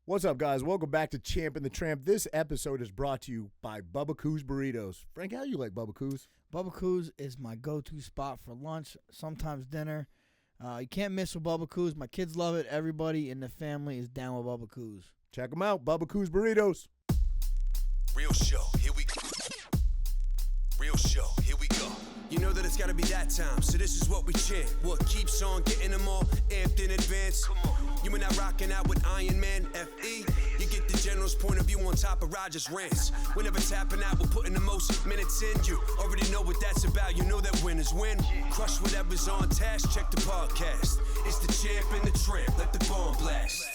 What's up, guys? Welcome back to Champ and the Tramp. This episode is brought to you by Bubba Coos Burritos. Frank, how do you like Bubba Coos? Bubba Coos is my go-to spot for lunch, sometimes dinner. You can't miss with Bubba Coos. My kids love it. Everybody in the family is down with Bubba Coos. Check them out, Bubba Coos Burritos. Real show, here we go. Real show, here we go. You know that it's gotta be that time, so this is what we chant. What keeps on getting them all amped in advance? Come on. You and I rocking out with Iron Man, F.E. You get the general's point of view on top of Roger's rants. We're never tapping out, we're putting the most minutes in. You already know what that's about, you know that winners win. Crush whatever's on task, check the podcast. It's the Champ and the Tramp, let the bomb blast.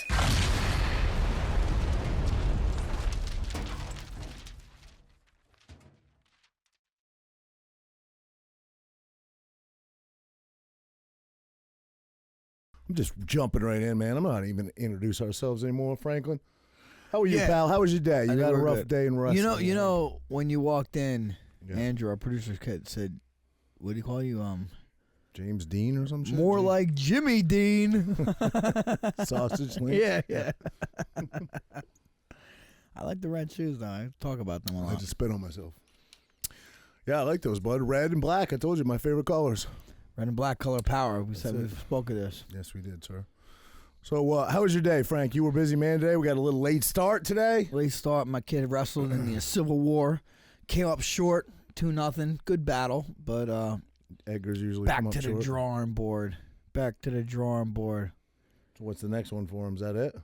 I'm just jumping right in, man. I'm not even introduce ourselves anymore, Franklin. How are you, pal? How was your day? You had a rough day in wrestling. You know, when you walked in, Andrew, our producer's kid, said, "What do you call you? James Dean or some shit? More like Jimmy Dean." Sausage link? Yeah. I like the red shoes, though. I talk about them a lot. I just spit on myself. Yeah, I like those, bud. Red and black. I told you, my favorite colors. Red and black color power. We spoke of this. Yes, we did, sir. So, how was your day, Frank? You were a busy man today. We got a little late start today. Late start. My kid wrestled in the Civil War. Came up short, 2-0. Good battle, but Edgar's usually back come up to the short. drawing board. Back to the drawing board. So what's the next one for him? Is that it?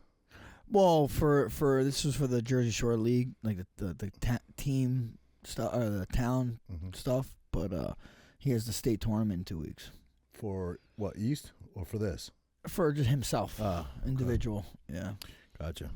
Well, for this was for the Jersey Shore League, like the team stuff or the town stuff, but he has the state tournament in 2 weeks. For what, East or for this? For just himself, individual. Yeah. Gotcha.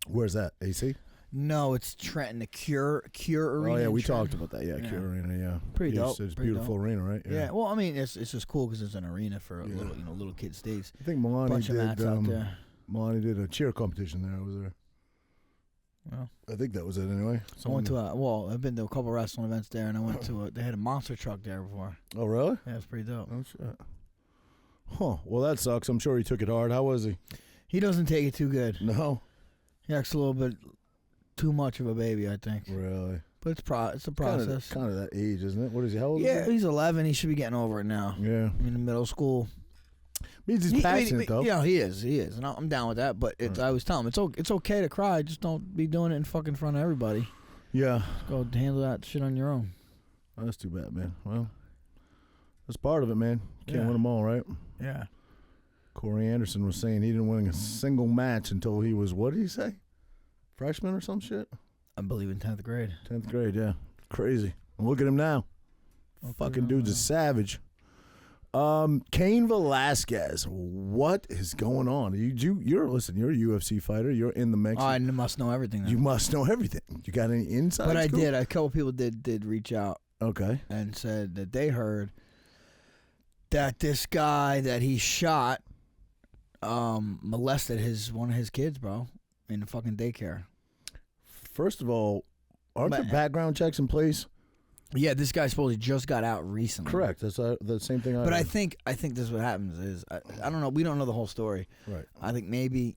Where's that? AC? No, it's Trenton, the Cure Arena. Oh yeah, we Trenton. talked about that. Yeah, Cure Arena. Yeah, Pretty dope. It's a pretty beautiful dope. arena, right? Yeah. Well, I mean, it's just cool because it's an arena for little kid states. I think Milani Bunch of mats out there. Milani did a cheer competition there. I was there. Well, I think that was it anyway. I went to I've been to a couple wrestling events there, and I went to they had a monster truck there before. Oh really? Yeah, it's pretty dope. Oh shit. Huh. Well, that sucks. I'm sure he took it hard. How was he? He doesn't take it too good. No. He acts a little bit too much of a baby, I think. Really? But it's a process. Kind of that age, isn't it? What is he? How old is he? He's 11. He should be getting over it now. Yeah. In the middle school. Means he's passionate, though. Yeah, he is, and I'm down with that. But I always tell him it's okay to cry. Just don't be doing it in fucking front of everybody. Yeah. Just go handle that shit on your own. Oh, that's too bad, man. Well, that's part of it, man. You can't win them all, right? Yeah. Corey Anderson was saying he didn't win a single match until he was, what did he say? Freshman or some shit? I believe in 10th grade. 10th grade, yeah. Crazy. And look at him now. Fucking dude's a savage. Cain Velasquez, what is going on? You're a UFC fighter. You're in the mix. I must know everything. Then. You must know everything. You got any insight? But I did. A couple people did reach out. Okay. And said that they heard that this guy that he shot molested one of his kids, bro, in the fucking daycare. First of all, aren't there background checks in place? Yeah, this guy supposedly just got out recently. Correct. That's the same thing. But I think this is what happens is I don't know. We don't know the whole story. Right. I think maybe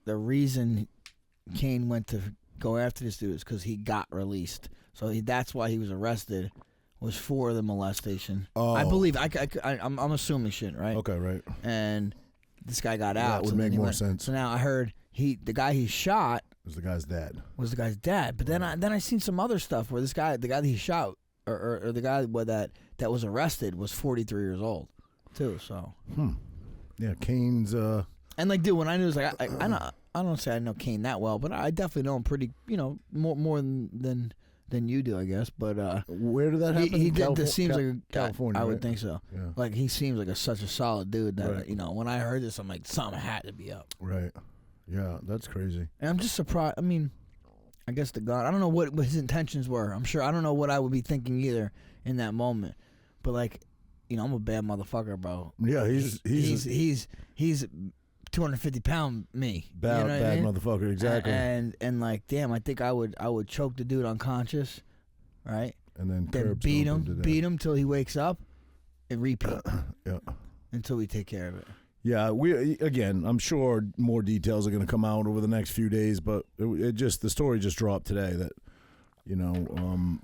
the reason Cain went to go after this dude is because he got released. So that's why he was arrested. Was for the molestation. Oh. I believe. I'm assuming shit, right? Okay, right. And this guy got out. That would make more sense. So now I heard the guy he shot was the guy's dad. But then I seen some other stuff where the guy that he shot or the guy that was arrested was 43 years old too. So. Yeah, Cain's. And like, dude, when I knew, it was like I don't say I know Cain that well, but I definitely know him pretty. More than you do, I guess. But where did that happen? He did. This seems like California. I would right? think so. Yeah. Like he seems like such a solid dude that right. When I heard this, I'm like, something had to be up. Right. Yeah, that's crazy. And I'm just surprised. I mean, I guess I don't know what his intentions were. I'm sure I don't know what I would be thinking either in that moment. But like, I'm a bad motherfucker, bro. Yeah, he's 250-pound me. Bad motherfucker, exactly. And like, damn, I think I would choke the dude unconscious, right? And then beat him till he wakes up, and repeat. Yeah. Until we take care of it. Yeah, I'm sure more details are going to come out over the next few days, but the story just dropped today that,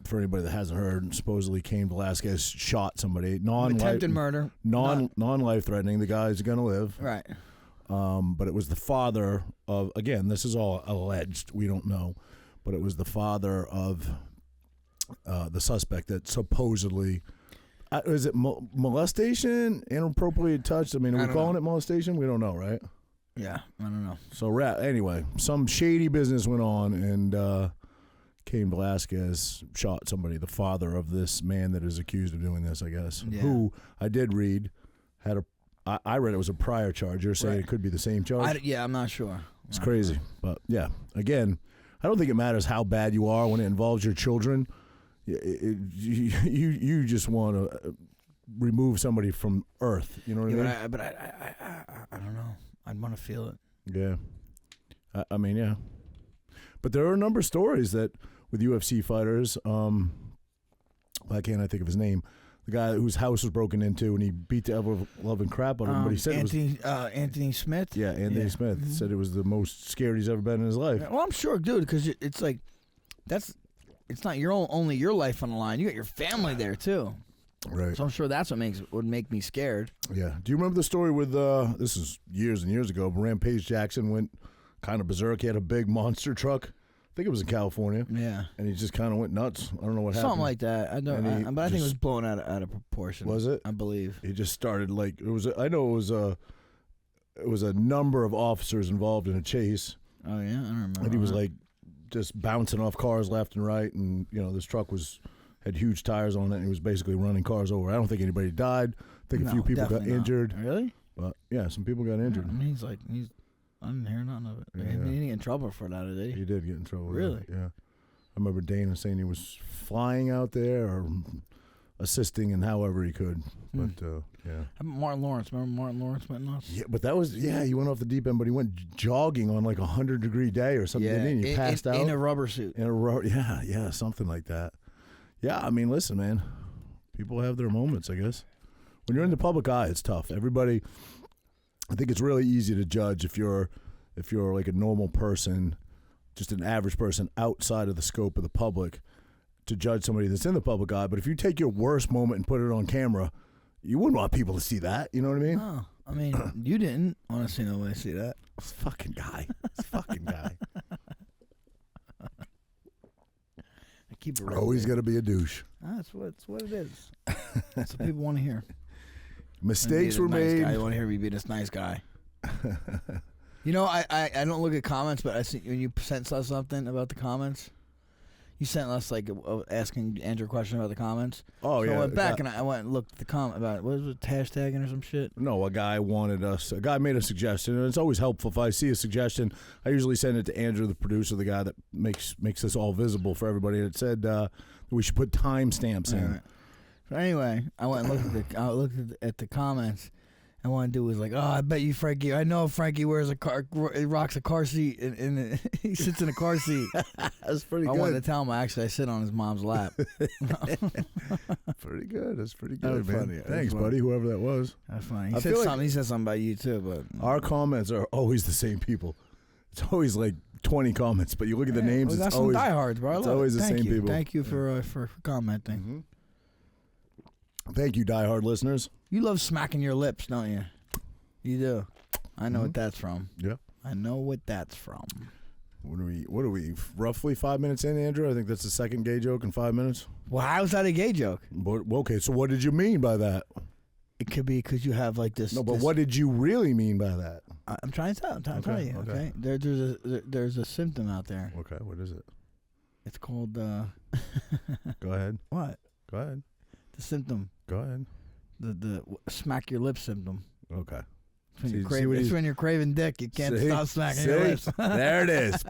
for anybody that hasn't heard, supposedly Cain Velasquez shot somebody. Attempted murder. Non-life threatening. The guy's going to live. Right. But it was the father of, again, this is all alleged, we don't know, but it was the father of the suspect that supposedly, is it molestation, inappropriate touch? I mean, are we calling it molestation? We don't know, right? Yeah, I don't know. So, anyway, some shady business went on, and Cain Velasquez shot somebody, the father of this man that is accused of doing this, I guess, who I did read I read it was a prior charge. You're saying it could be the same charge? I'm not sure. It's crazy. But, yeah, again, I don't think it matters how bad you are when it involves your children. You just want to remove somebody from Earth. You know what I mean? But I don't know. I'd want to feel it. Yeah. I mean, yeah. But there are a number of stories that with UFC fighters, why can't I think of his name? The guy whose house was broken into and he beat the ever-loving crap out of him. But he said Anthony Smith? Yeah, Anthony Smith said it was the most scared he's ever been in his life. Well, I'm sure, dude, because it's like, it's not only your life on the line. You got your family there, too. Right. So I'm sure that's what would make me scared. Yeah. Do you remember the story with, this is years and years ago, Rampage Jackson went kind of berserk. He had a big monster truck. I think it was in California. Yeah. And he just kind of went nuts. I don't know what happened. Something like that. But I think it was blown out of proportion. Was it? I believe. He just started I know it was a number of officers involved in a chase. Oh, yeah? I don't remember. And he was just bouncing off cars left and right. And, this truck had huge tires on it. And he was basically running cars over. I don't think anybody died. I think a few people got injured. Really? But, yeah, some people got injured. I mean, I didn't hear nothing of it. Yeah. He didn't get in trouble for that, did he? He did get in trouble. Really? Yeah. I remember Dana saying he was flying out there or assisting in however he could. But, yeah. How about Martin Lawrence? Remember Martin Lawrence went nuts? Yeah, but that was, he went off the deep end, but he went jogging on like 100-degree day or something. Yeah, He passed out. In a rubber suit. Yeah, something like that. Yeah, I mean, listen, man. People have their moments, I guess. When you're in the public eye, it's tough. Everybody... I think it's really easy to judge if you're like a normal person, just an average person outside of the scope of the public, to judge somebody that's in the public eye. But if you take your worst moment and put it on camera, you wouldn't want people to see that. You know what I mean? Oh, I mean, you didn't want to see nobody see that. This fucking guy. I keep it always got to be a douche. That's what it is. That's what people want to hear. Mistakes were made. I want to hear me be this nice guy. I don't look at comments, but I see when you sent us something about the comments, you sent us asking Andrew a question about the comments. Oh, so I went back and I went and looked at the comment about it. What was it, hashtagging or some shit? No, a guy made a suggestion, and it's always helpful if I see a suggestion. I usually send it to Andrew, the producer, the guy that makes this all visible for everybody. And it said we should put timestamps in. Right. But anyway, I went and looked at the comments, and one dude was like, "Oh, I bet you Frankie. I know Frankie rocks a car seat, and he sits in a car seat." That's pretty good. I wanted to tell him I sit on his mom's lap. Pretty good. That's pretty That good, was man. funny. Thanks, buddy. Whoever that was. That's funny. He said something about you too, but our comments are always the same people. It's always like 20 comments, but you look at the names. We got it's some always diehards, bro. It's always the same people. Thank you for commenting. Mm-hmm. Thank you, diehard listeners. You love smacking your lips, don't you? You do. I know what that's from. Yeah. I know what that's from. What are we? Roughly 5 minutes in, Andrew? I think that's the second gay joke in 5 minutes. Well, how's that a gay joke? Okay, so what did you mean by that? It could be because you have like this. No, but what did you really mean by that? I'm trying to tell. I'm trying to tell you. Okay. There's a symptom out there. Okay, what is it? It's called. Go ahead. What? Go ahead. The symptom. Go ahead. The smack your lips symptom. Okay. It's when you're craving dick. You can't stop smacking your lips. There it is.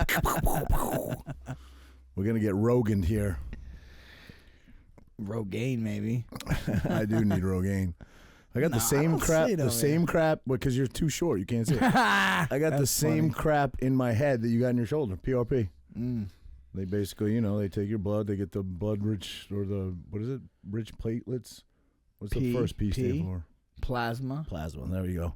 We're gonna get Rogan here. Rogaine, maybe. I do need Rogaine. I got the same crap. The same crap because you're too short. You can't see it. I got the same crap in my head that you got in your shoulder. PRP. They basically, they take your blood. They get the blood rich or the rich platelets. What's the first P stand for? Plasma. Plasma. There you go.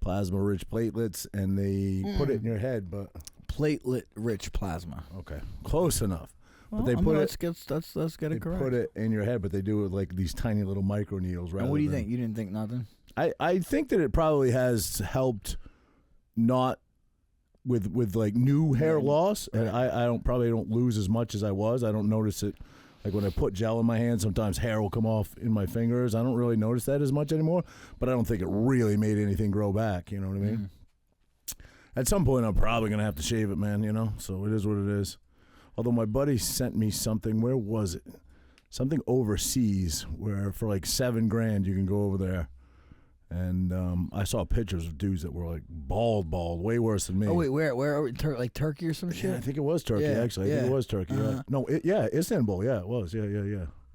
plasma-rich platelets, and they put it in your head. But platelet-rich plasma. Okay, close enough. Well, but they put it. Let's get it correct. Put it in your head, but they do it with like these tiny little micro needles. And what do you think? You didn't think nothing? I think that it probably has helped, not with like new hair loss, and I probably don't lose as much as I was. I don't notice it. Like when I put gel in my hand, sometimes hair will come off in my fingers. I don't really notice that as much anymore, but I don't think it really made anything grow back. You know what I mean? At some point, I'm probably going to have to shave it, man, you know? So it is what it is. Although my buddy sent me something. Where was it? Something overseas where for like $7,000 you can go over there. And I saw pictures of dudes that were like bald, way worse than me. Oh, wait, where like Turkey or some shit? Yeah, I think it was Turkey, actually. I think it was Turkey. No, Istanbul. Yeah, it was. Yeah.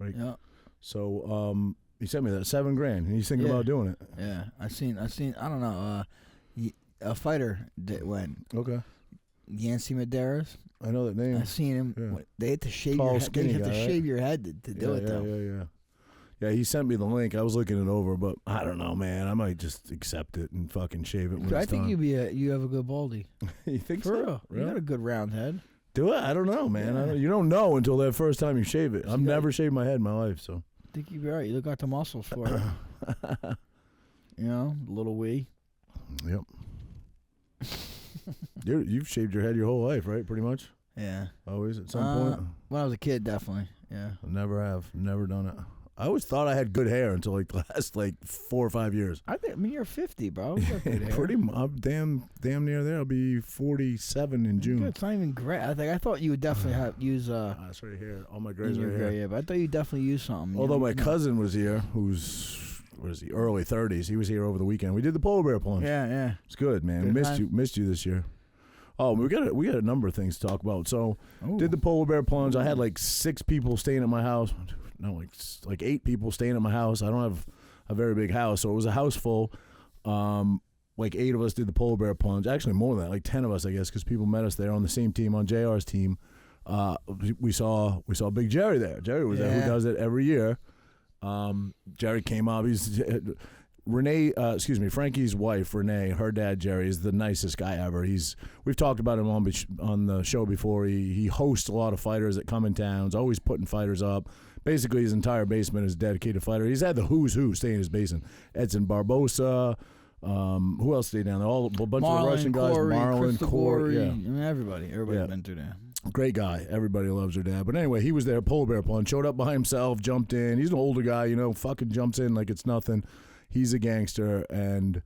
Right. Yeah. So he sent me that $7,000, and he's thinking about doing it. Yeah, I seen. I don't know. A fighter went. Okay. Yancy Medeiros. I know that name. I seen him. Yeah. They had to shave Tall, your head. They have to guy, shave your head to do it though. Yeah. Yeah, he sent me the link. I was looking it over, but I don't know, man. I might just accept it and fucking shave it when I it's think done. you have a good baldy. You think For so? real. Really? You got a good round head. Do it? I don't know, man. Yeah. You don't know until that first time you shave it. I've never shaved my head in my life, so. I think you'd be all right. You look got the muscles for it. You know, a little wee. Yep. You've shaved your head your whole life, right? Pretty much? Yeah. Always at some point? When I was a kid, definitely. Yeah. I never have. Never done it. I always thought I had good hair until like the last 4 or 5 years. I mean, you're 50, bro. You got good hair. I'm damn near there. I'll be 47 in June. It's not even gray. I thought you would definitely use That's right here. All my grays are here. Yeah, but I thought you'd definitely use something. Although my cousin was here, who's early 30s. He was here over the weekend. We did the polar bear plunge. Yeah. It's good, man. Missed you this year. Oh, we got a number of things to talk about. So, did the polar bear plunge. I had like 6 people staying at my house. No, like 8 people staying at my house. I don't have a very big house, so it was a house full. Like 8 of us did the polar bear plunge. Actually, more than that, like 10 of us, I guess, because people met us there on the same team, on JR's team. We saw Big Jerry there. Jerry was there, who does it every year. Jerry came up. Frankie's wife, Renee, her dad, Jerry, is the nicest guy ever. We've talked about him on the show before. He hosts a lot of fighters that come in towns, always putting fighters up. Basically, his entire basement is dedicated fighter. He's had the who's who stay in his basement. Edson Barbosa. Who else stayed down there? A bunch of the Russian guys. Marlon, Corey. Yeah. I mean, everybody's been through there. Great guy. Everybody loves her dad. But anyway, he was there, polar bear plunge, showed up by himself, jumped in. He's an older guy, fucking jumps in like it's nothing. He's a gangster, and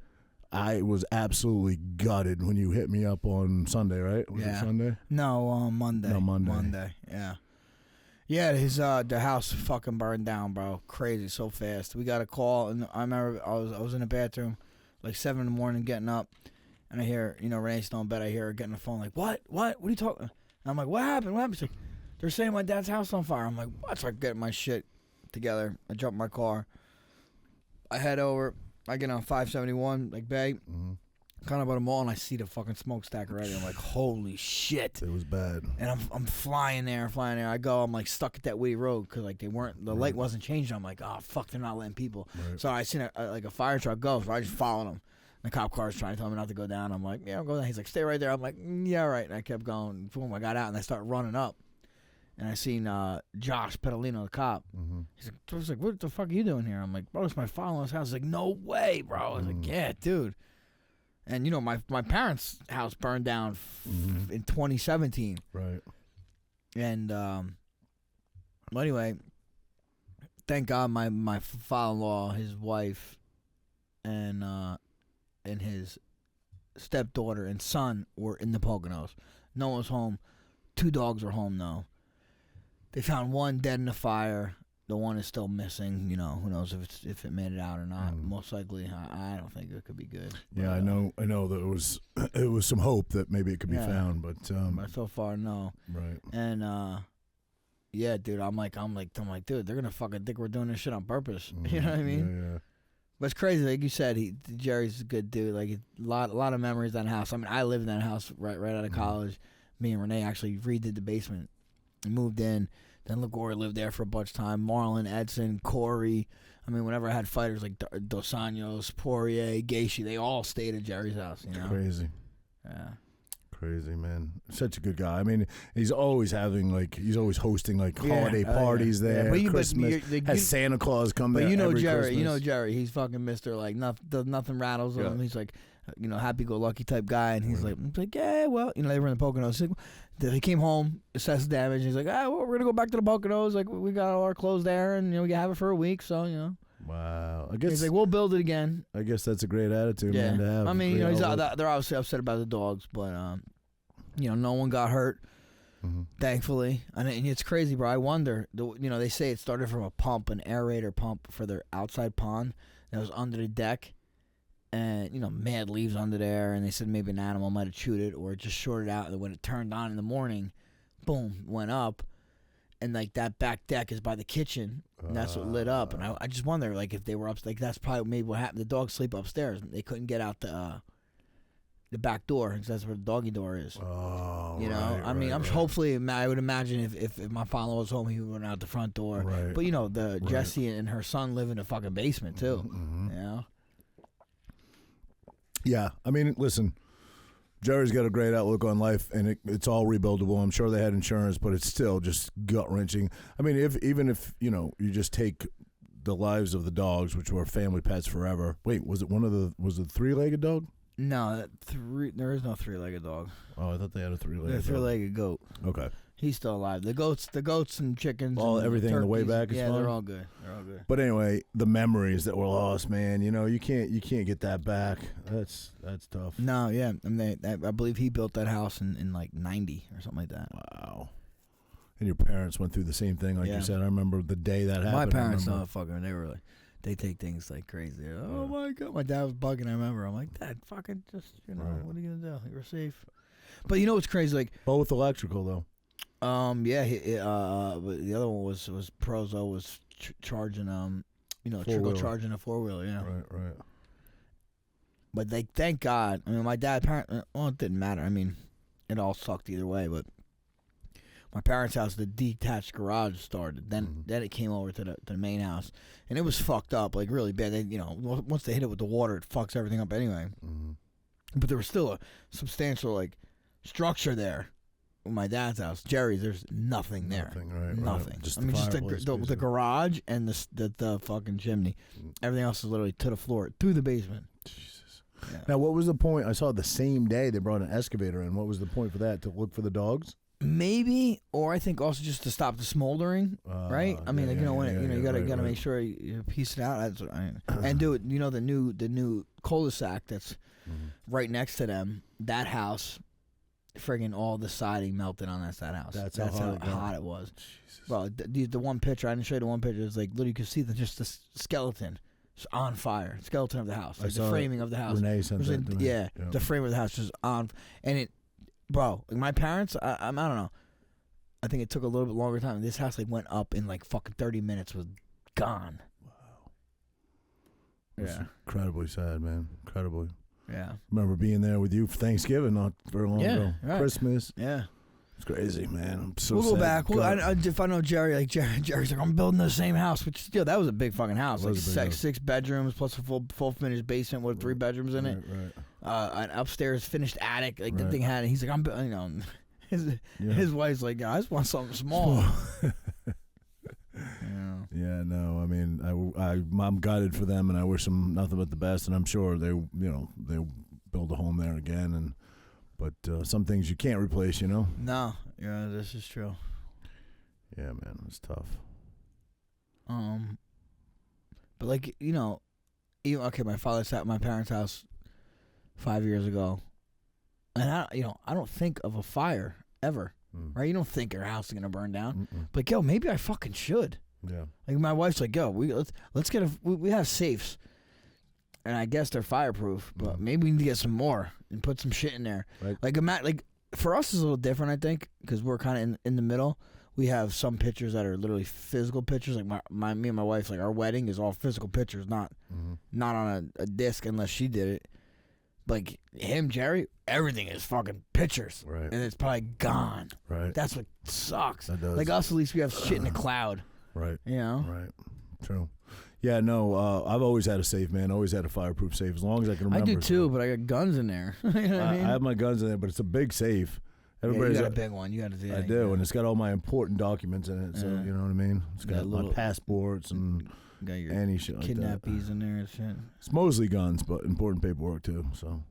I was absolutely gutted when you hit me up on Sunday, right? Was it Sunday? No, Monday. No, Monday. Monday, yeah. Yeah, the house fucking burned down, bro. Crazy, so fast. We got a call, and I remember I was in the bathroom, like 7 in the morning, getting up, and I hear, Renee's still in bed. I hear her getting the phone, like, what are you talking? And I'm like, what happened? She's like, they're saying my dad's house on fire. I'm like, what? So I get my shit together. I jump in my car. I head over. I get on 571, like Bay. Mm-hmm. Kind of about a mall, and I see the fucking smokestack already. I'm like, holy shit! It was bad. And I'm flying there. I go. I'm like stuck at that Woody Road because like the light wasn't changing. I'm like, oh fuck, they're not letting people. Right. So I seen a fire truck go. So I just followed him. The cop car's trying to tell me not to go down. I'm like, yeah, I'll go down. He's like, stay right there. I'm like, yeah, all right. And I kept going. Boom, I got out, and I started running up. And I seen Josh Pedalino, the cop. Mm-hmm. I was like, what the fuck are you doing here? I'm like, bro, it's my father-in-law's house. He's like, no way, bro. I was like, yeah, dude. And, my parents' house burned down in 2017. Right. And, well, anyway, thank God my father-in-law, his wife, and his stepdaughter and son were in the Poconos. No one was home. 2 dogs were home, though. They found one dead in the fire. The one is still missing. Who knows if it made it out or not. Most likely, I don't think it could be good. Yeah, but, I know that it was some hope that maybe it could be found, but so far, no. Right. And yeah, dude, I'm like, dude, they're gonna fucking think we're doing this shit on purpose. You know what I mean? Yeah. But it's crazy, like you said. Jerry's a good dude. Like a lot of memories in that house. I mean, I lived in that house right out of college. Me and Renee actually redid the basement. Moved in, Then Ligori lived there for a bunch of time. Marlon, Edson, Corey. I mean, whenever I had fighters like Dos Anjos, Poirier, Gaethje, they all stayed at Jerry's house. You know? Crazy. Yeah. Crazy, man. Such a good guy. I mean, he's always hosting like holiday parties there. Christmas. Has Santa Claus come there. But Christmas. you know Jerry. He's fucking Mr. Like nothing rattles him. He's like, happy-go-lucky type guy, and he's like, yeah, well, they were in the Poconos. He came home, assessed damage. And he's like, well, we're gonna go back to the Poconos. Like, we got all our clothes there, and we can have it for a week. So Wow. I guess he's like, we'll build it again. I guess that's a great attitude, man, to have. I mean, they're obviously upset about the dogs, but no one got hurt, thankfully. And it's crazy, bro. I wonder. They say it started from a pump, an aerator pump for their outside pond that was under the deck. And, mad leaves under there, and they said maybe an animal might have chewed it or it just shorted out. And when it turned on in the morning, boom, went up. And, like, that back deck is by the kitchen, and that's what lit up. And I just wonder, like, if they were up, like, that's probably maybe what happened. The dogs sleep upstairs. They couldn't get out the back door, because that's where the doggy door is. Oh, I mean, hopefully, I would imagine if my father was home, he would run out the front door. Right. But, Jessie and her son live in a fucking basement, too. Yeah, I mean, listen, Jerry's got a great outlook on life, and it's all rebuildable. I'm sure they had insurance, but it's still just gut-wrenching. I mean, even if you just take the lives of the dogs, which were family pets forever. Wait, was it three-legged dog? No, there is no three-legged dog. Oh, I thought they had a three-legged dog. Three-legged goat. Okay. He's still alive. The goats and chickens. Everything on the way back is fine? Yeah, they're all good. But anyway, the memories that were lost, man. You can't get that back. That's tough. No, yeah. I mean, I believe he built that house in like 90 or something like that. Wow. And your parents went through the same thing, like you said. I remember the day that happened. My parents, they take things like crazy. Oh my God, my dad was bugging. I remember. I'm like, Dad, fucking just what are you gonna do? You're safe. But what's crazy? Like both electrical though. But the other one was Prozo was charging trickle charging a 4-wheeler. Yeah. Right. But thank God. I mean, my dad, it didn't matter. I mean, it all sucked either way. But my parents' house, the detached garage started. Then it came over to the main house, and it was fucked up, like really bad. They, once they hit it with the water, it fucks everything up anyway. But there was still a substantial like structure there. My dad's house, Jerry's, there's nothing there. Nothing. Just just the garage and the fucking chimney. Everything else is literally to the floor, through the basement. Jesus. Yeah. Now, what was the point? I saw the same day they brought an excavator in. What was the point for that? To look for the dogs? Maybe, or I think also just to stop the smoldering, right? I mean, you gotta make sure you piece it out. That's what and do it. The new cul-de-sac that's right next to them. That house. Friggin' all the siding melted on that house. That's how hot it was. Jesus. Well, the one picture, I didn't show you the one picture. It's like literally you could see just the skeleton on fire. Skeleton of the house. Like the framing of the house. Renee sent that to me. Yeah, the frame of the house just on. And my parents, I don't know. I think it took a little bit longer time. This house went up in like fucking 30 minutes, was gone. Wow. Yeah. Incredibly sad, man. Incredibly. Yeah. Remember being there with you for Thanksgiving not very long ago. Right. Christmas. Yeah. It's crazy, man. I'm so We'll sad. go back. If I know Jerry, Jerry's like, I'm building the same house, which that was a big fucking house. Like six bedrooms plus a full finished basement with 3 bedrooms in it. Right. An upstairs finished attic. Like the thing had it. He's like, his wife's like, I just want something small. Yeah, no, I mean, I'm gutted for them, and I wish them nothing but the best, and I'm sure they'll build a home there again, but some things you can't replace, No, this is true. Yeah, man, it's tough. But my father sat at my parents' house 5 years ago, and I don't think of a fire ever. Right? You don't think your house is gonna burn down. But maybe I fucking should. Yeah. Like my wife's like, let's get we have safes, and I guess they're fireproof. But maybe we need to get some more and put some shit in there. Right. Like for us, it's a little different, I think, because we're kind of in the middle. We have some pictures that are literally physical pictures. Like me and my wife's our wedding is all physical pictures, not on a disc unless she did it. Like him, Jerry, everything is fucking pictures, Right. and it's probably gone. Right. That's what sucks. That does. Like us, at least we have shit in the cloud. Right. You know. Right. True. Yeah, no, I've always had a safe, man. Always had a fireproof safe as long as I can remember. I do too, but I got guns in there. You know what I mean? I have my guns in there, but it's a big safe. Yeah, you Everybody's got a big one. You got to do that. I do, and it's got all my important documents in it. So you know what I mean. It's got my passports and got your any shit like that. kidnappies in there and shit. It's mostly guns, but important paperwork too. So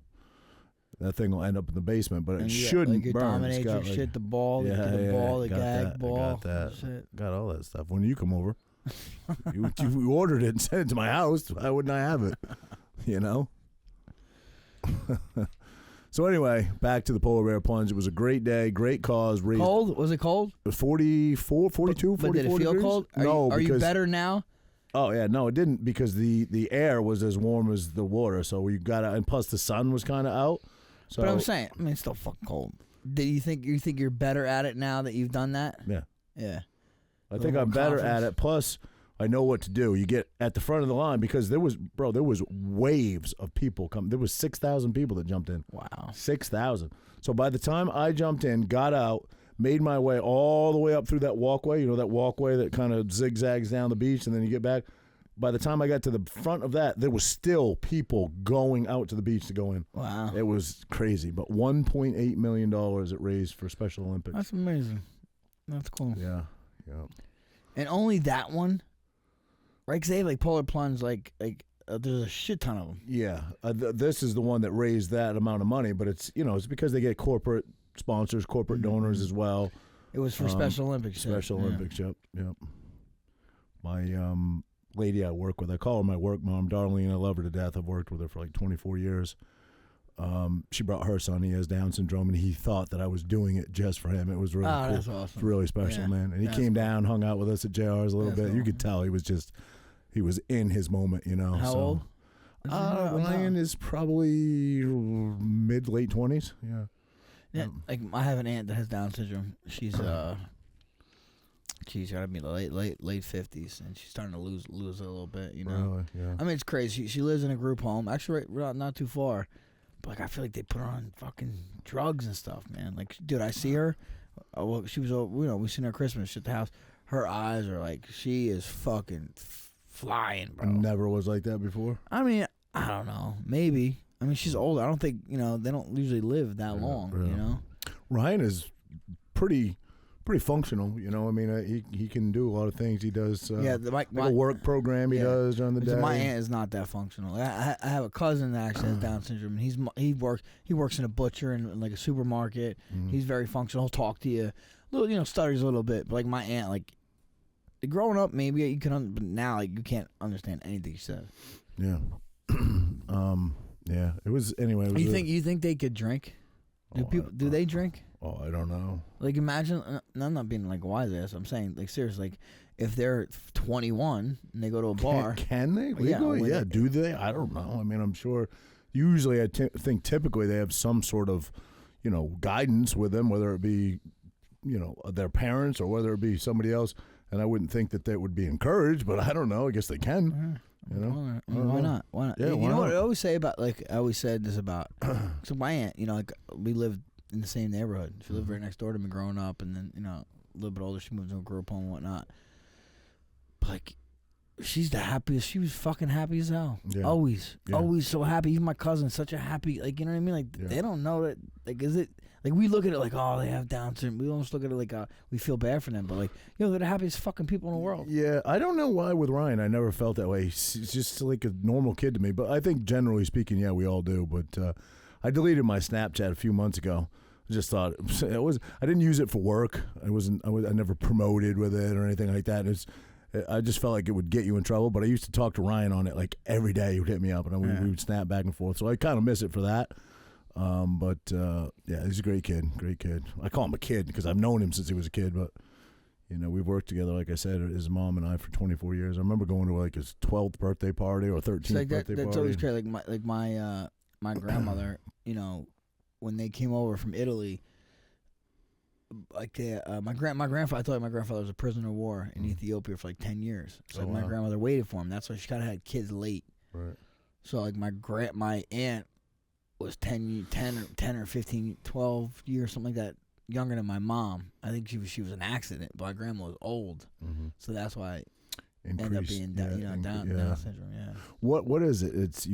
that thing will end up in the basement, but it shouldn't like your burn. dominator shit, the ball, the ball, the gag ball. Got that. Shit. Got all that stuff. When you come over, you ordered it and sent it to my house. Why wouldn't I have it? You know. So anyway, back to the polar bear plunge. It was a great day, great cause. Cold? Was it cold? It was 44, 42, 44 But did it feel degrees. cold? Are you better now? Oh yeah, no, it didn't because the air was as warm as the water. So you got and plus the sun was kind of out. So, But I'm saying, I mean, it's still fucking cold. Do you think you're better at it now that you've done that? Yeah, Yeah. I think I'm better at it. Plus, I know what to do. You get at the front of the line because there was waves of people come. There was 6,000 people that jumped in. Wow. 6,000. So by the time I jumped in, got out, made my way all the way up through that walkway. You know that walkway that kind of zigzags down the beach, and then you get back. By the time I got to the front of that, there was still people going out to the beach to go in. Wow. It was crazy. But $1.8 million it raised for Special Olympics. That's amazing. That's cool. Yeah. Yeah. And only that one, right? Because they have like polar plunge, there's a shit ton of them. Yeah. This is the one that raised that amount of money, but it's because they get corporate sponsors, corporate donors as well. It was for Special Olympics. Special Olympics, yep. My lady I work with, I call her my work mom, Darlene. I love her to death. I've worked with her for like 24 years. She brought her son. He has Down syndrome, and he thought that I was doing it just for him. It was really cool. That's awesome. It's really special, man. And he came down, hung out with us at JR's a little bit. Cool. You could tell he was in his moment, you know. How old? Ryan is probably late 20s. Yeah. Yeah, like I have an aunt that has Down syndrome. She's got to be late 50s, and she's starting to lose it a little bit. You know. Really? Yeah. I mean, it's crazy. She lives in a group home, actually, not too far. But like, I feel like they put her on fucking drugs and stuff, man. Like, dude, I see her. Well, she was, we seen her Christmas at the house. Her eyes are like, she is fucking flying, bro. Never was like that before. I mean, I don't know. Maybe. I mean, she's older. I don't think, they don't usually live that long, you know? Ryan is pretty functional, you know. I mean, he can do a lot of things. He does a work program he does during the day. My aunt is not that functional. I have a cousin that actually has Down syndrome, and he works in a butcher and like a supermarket. He's very functional. He'll talk to you, stutters a little bit. But like my aunt, like growing up, maybe you can, but now like you can't understand anything she says. Yeah. Yeah. It was anyway. You think they could drink? Do they drink? Oh, I don't know. Like, imagine, I'm not being like wise ass. I'm saying, like, seriously, like, if they're 21 and they go to a bar, can they legally? Yeah, do they? I don't know. I mean, I'm sure. Usually, I think typically they have some sort of, guidance with them, whether it be, their parents or whether it be somebody else. And I wouldn't think that would be encouraged, but I don't know. I guess they can. Why not? Why not? Yeah, you why know not? what I always say about, like, I always said this about, so my aunt, like, we lived in the same neighborhood. She lived right next door to me growing up, and then, a little bit older, she moved to a group home and whatnot. But, like, she's the happiest. She was fucking happy as hell. Yeah. Always so happy. Even my cousin's such a happy, like, you know what I mean? Like, they don't know that, like, is it, like, we look at it like, oh, they have Down syndrome. We almost look at it like, we feel bad for them. But, like, they're the happiest fucking people in the world. Yeah, I don't know why with Ryan. I never felt that way. He's just like a normal kid to me. But I think generally speaking, yeah, we all do. But I deleted my Snapchat a few months ago. I just thought I didn't use it for work. I never promoted with it or anything like that. I just felt like it would get you in trouble. But I used to talk to Ryan on it like every day. He would hit me up, and we would snap back and forth. So I kind of miss it for that. Yeah, he's a great kid. Great kid. I call him a kid because I've known him since he was a kid. But we've worked together, like I said, his mom and I for 24 years. I remember going to like his 12th birthday party or 13th birthday party. That's always crazy. Like my grandmother, when they came over from Italy, like my grandfather, I thought my grandfather was a prisoner of war in Ethiopia for like 10 years. So my grandmother waited for him. That's why she kind of had kids late. Right. So like my aunt was 10 or 15, 12 years, something like that, younger than my mom. I think she was an accident, but my grandma was old, so that's why end up being Down syndrome. Yeah. What is it? It's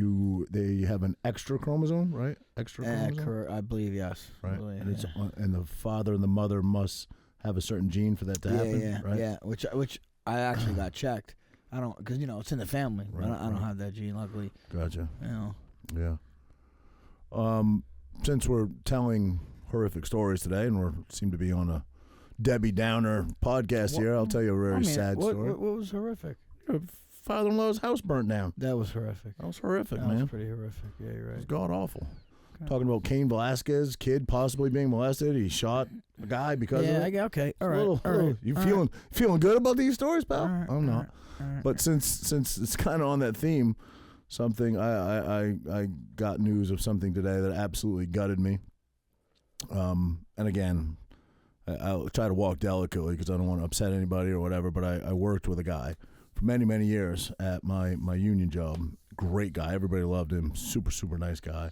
they have an extra chromosome, right? Extra chromosome. I believe yes. Right. I believe, and the father and the mother must have a certain gene for that to happen. Yeah. Right. Yeah. Which I actually got checked. I don't, because it's in the family. Right, I don't have that gene, luckily. Gotcha. Yeah. Since we're telling horrific stories today, and we seem to be on a Debbie Downer podcast here, I'll tell you a very sad story. What was horrific? Your father-in-law's house burnt down. That was horrific. That was horrific, man. That was pretty horrific. Yeah, you're right. It was god-awful. Okay. Talking about Cain Velasquez, kid possibly being molested. He shot a guy because of it. Okay. All right. You feeling good about these stories, pal? All right, I'm not. all right. But since it's kind of on that theme, something I got news of something today that absolutely gutted me. And again, I'll try to walk delicately because I don't want to upset anybody or whatever. But I worked with a guy for many years at my union job. Great guy. Everybody loved him. Super nice guy.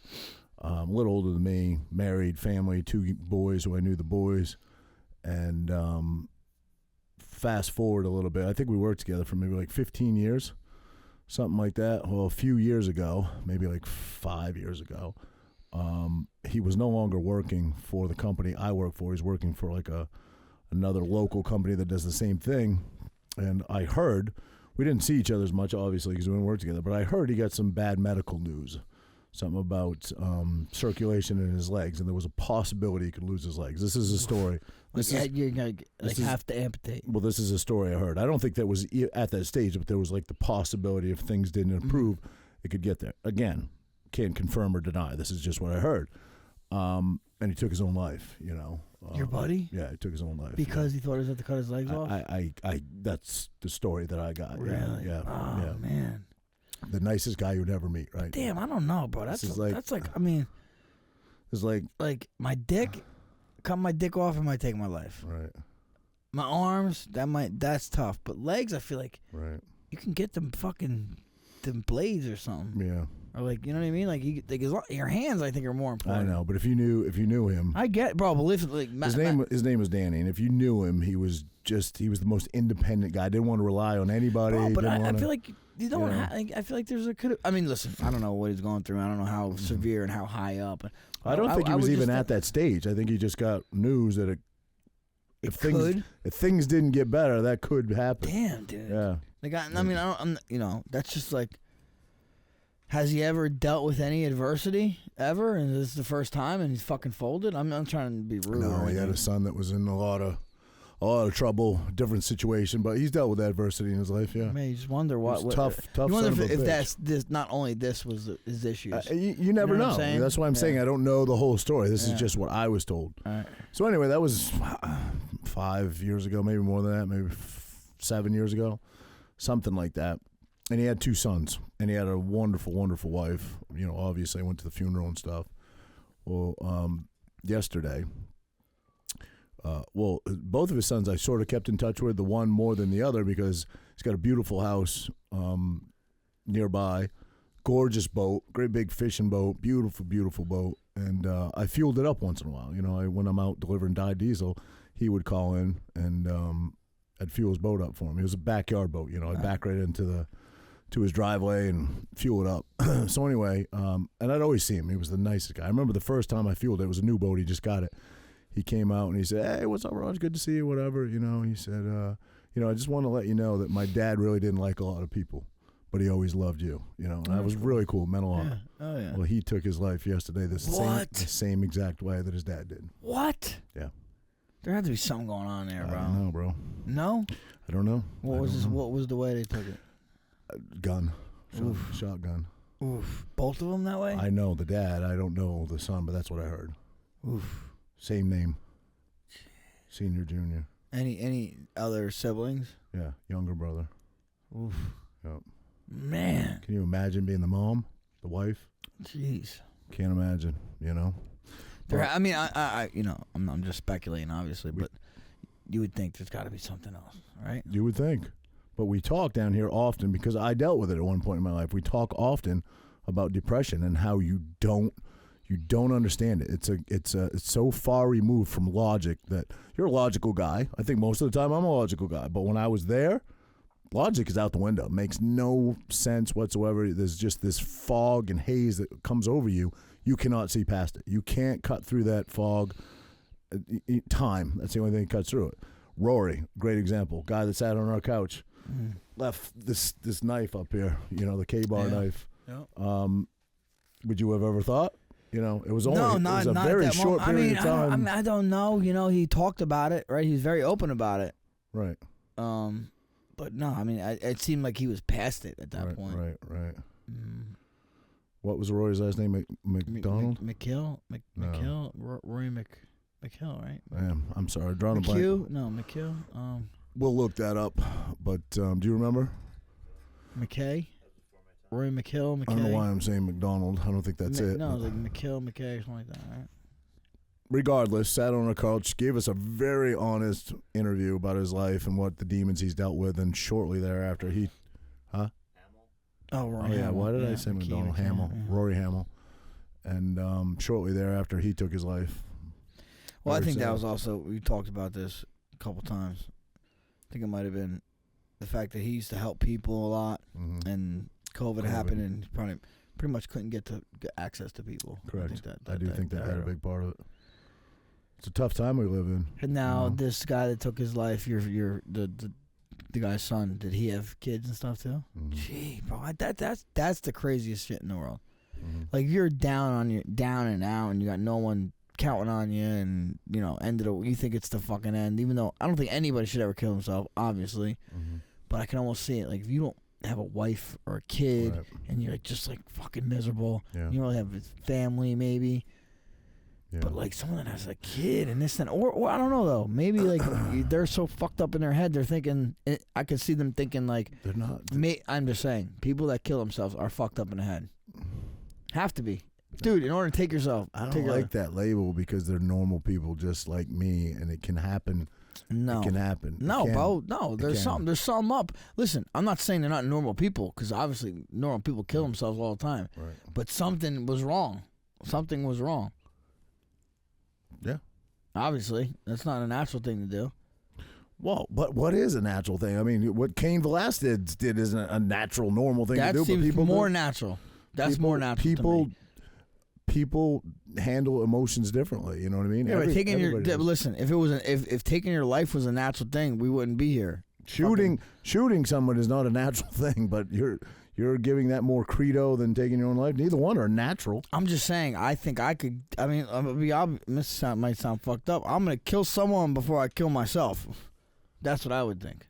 A little older than me. Married, family, 2 boys who I knew the boys. And fast forward a little bit. I think we worked together for maybe like 15 years. Something like that. Well, a few years ago, maybe like 5 years ago, he was no longer working for the company I work for. He's working for like another local company that does the same thing. And I heard, we didn't see each other as much, obviously, because we didn't work together, but I heard he got some bad medical news. Something about circulation in his legs, and there was a possibility he could lose his legs. This is a story. You're going to have to amputate. Well, this is a story I heard. I don't think that was at that stage, but there was like the possibility if things didn't improve, it could get there. Again, can't confirm or deny. This is just what I heard. And he took his own life, Your buddy? Yeah, he took his own life. Because he thought he was going to cut his legs off? I that's the story that I got. Really? Yeah. Oh, man. The nicest guy you'd ever meet, right? Damn, I don't know, bro. That's like, I mean, it's like my dick, cut my dick off, it might take my life. Right. My arms, that's tough. But legs, I feel like you can get them blades or something. Yeah. Or like, you know what I mean? Like your hands, I think, are more important. I know, but if you knew him, I get it, bro. But listen, like his name was Danny, and if you knew him, he was the most independent guy. Didn't want to rely on anybody. Bro, but I feel like you don't. I feel like there's I mean, listen, I don't know what he's going through. I don't know how severe and how high up. I don't think he was even at that stage. I think he just got news that if things didn't get better, that could happen. Damn, dude. Yeah. Like I mean, that's just like. Has he ever dealt with any adversity ever? And this is the first time, and he's fucking folded. I'm not trying to be rude. No, he had a son that was in a lot of trouble, different situation, but he's dealt with adversity in his life. Yeah, I mean, you just wonder what tough. You wonder if that's this. Not only this was his issues. You never know. That's why I'm saying I don't know the whole story. This is just what I was told. All right. So anyway, that was 5 years ago, maybe more than that, maybe 7 years ago, something like that. And he had 2 sons, and he had a wonderful, wonderful wife. Obviously, I went to the funeral and stuff. Well, yesterday, both of his sons I sort of kept in touch with, the one more than the other because he's got a beautiful house nearby, gorgeous boat, great big fishing boat, beautiful boat. And I fueled it up once in a while. When I'm out delivering dyed diesel, he would call in and I'd fuel his boat up for him. It was a backyard boat, I'd back right into his driveway and fuel it up. So anyway, and I'd always see him. He was the nicest guy. I remember the first time I fueled it was a new boat. He just got it. He came out and he said, "Hey, what's up, Raj? Good to see you, whatever." He said, I just want to let you know that my dad really didn't like a lot of people, but he always loved you, And that was really cool. It meant a lot. Yeah. Oh, yeah. Well, he took his life yesterday the same exact way that his dad did. What? Yeah. There had to be something going on there, bro. I don't know, bro. No? I don't know. What was the way they took it? Gun. Shotgun. Oof. Both of them that way? I know the dad. I don't know the son, but that's what I heard. Oof. Same name. Senior, junior. Any other siblings? Yeah, younger brother. Oof. Yep. Man. Can you imagine being the mom, the wife? Jeez. Can't imagine, I mean, I'm just speculating, obviously, but you would think there's got to be something else, right? You would think. But we talk down here often because I dealt with it at one point in my life. We talk often about depression and how you don't You don't understand it. It's so far removed from logic that you're a logical guy. I think most of the time I'm a logical guy. But when I was there, logic is out the window. It makes no sense whatsoever. There's just this fog and haze that comes over you. You cannot see past it. You can't cut through that fog. Time. That's the only thing that cuts through it. Rory, great example. Guy that sat on our couch, left this knife up here. You know, the K-bar knife. Yeah. Would you have ever thought? You know, it was only not a very short period of time. I don't know. You know, he talked about it, right? He's very open about it. Right. But no, I mean, it seemed like he was past it at that point. Right. What was Rory's last name? McDonald? McKill? Rory McKill, right? I'm sorry. Drawing a blank. McKill. We'll look that up. But do you remember? McKay? Rory McKill? I don't know why I'm saying McDonald. I don't think that's it. No, it was like McKay, or something like that, right? Regardless, sat on a couch, gave us a very honest interview about his life and what the demons he's dealt with, and shortly thereafter he... Huh? Oh, Rory yeah, Hamill. why did I say McDonald? Hamill. Yeah. Rory Hamill. And shortly thereafter, he took his life. Well, I think that was also... We talked about this a couple times. I think it might have been the fact that he used to help people a lot, and COVID happened, and he probably pretty much couldn't get access to people. Correct. I do think that had a big part of it. It's a tough time we live in. And now this guy that took his life, the guy's son, did he have kids and stuff too? Gee, bro, that's the craziest shit in the world. Like you're down and out, and you got no one counting on you, and you know, you think it's the fucking end. Even though I don't think anybody should ever kill himself, obviously, but I can almost see it. Like if you don't have a wife or a kid, and you're just like fucking miserable, you don't have a family maybe. Yeah. But like someone that has a kid and this and or I don't know though, maybe like they're so fucked up in their head, they're thinking. I could see them thinking like they're not. I'm just saying, people that kill themselves are fucked up in the head. Have to be, dude. In order to take yourself, I don't like that label because they're normal people just like me, and it can happen. No, it can happen. No, bro. No, there's something up. Listen, I'm not saying they're not normal people because obviously normal people kill themselves all the time. Right. But something was wrong. Something was wrong. Yeah. Obviously, that's not a natural thing to do. Well, but what is a natural thing? I mean, what Cain Velasquez did isn't a natural, normal thing to do. That seems more natural. That's more natural. People handle emotions differently. You know what I mean? Yeah, but listen. If taking your life was a natural thing, we wouldn't be here. Shooting someone is not a natural thing, but you're giving that more credo than taking your own life. Neither one are natural. I'm just saying. I think I could. I mean, this might sound fucked up. I'm gonna kill someone before I kill myself. That's what I would think.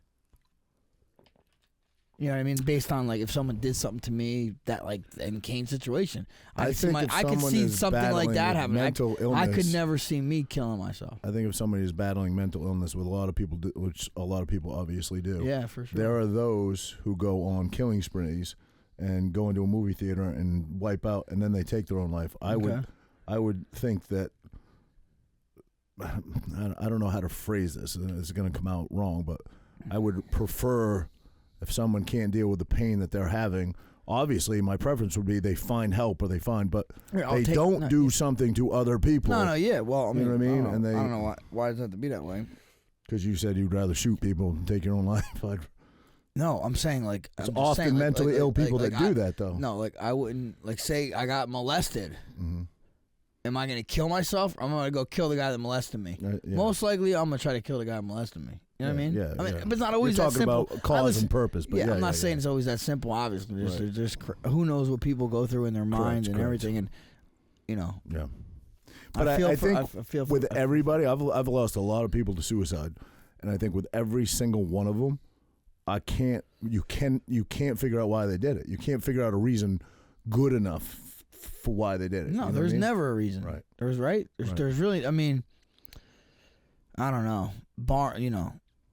You know what I mean? Based on like if someone did something to me that like in Cain's situation, I could see something like that happening. I could never see me killing myself. I think if somebody is battling mental illness, with a lot of people, which a lot of people obviously do. Yeah, for sure. There are those who go on killing sprees and go into a movie theater and wipe out, and then they take their own life. I would think that. I don't know how to phrase this. It's going to come out wrong, but I would prefer. If someone can't deal with the pain that they're having, obviously my preference would be they find help or they find, but they don't do something to other people. No, yeah. Well, I mean, you know what I mean? I don't know why does it have to be that way? Because you said you'd rather shoot people than take your own life. No, I'm saying like it's often mentally ill people that do that though. No, like I wouldn't like say I got molested. Mm-hmm. Am I going to kill myself? Or I'm going to go kill the guy that molested me. Yeah. Most likely, I'm going to try to kill the guy that molested me. You know what I mean? Yeah. I mean, but it's not always that simple. You're talking about cause and purpose. But I'm not saying it's always that simple. Obviously, there's who knows what people go through in their mind and everything, and you know. Yeah. But I think with everybody, I've lost a lot of people to suicide, and I think with every single one of them, you can't figure out why they did it. You can't figure out a reason good enough for why they did it. No, there's never a reason. Right. There's really. I mean, I don't know.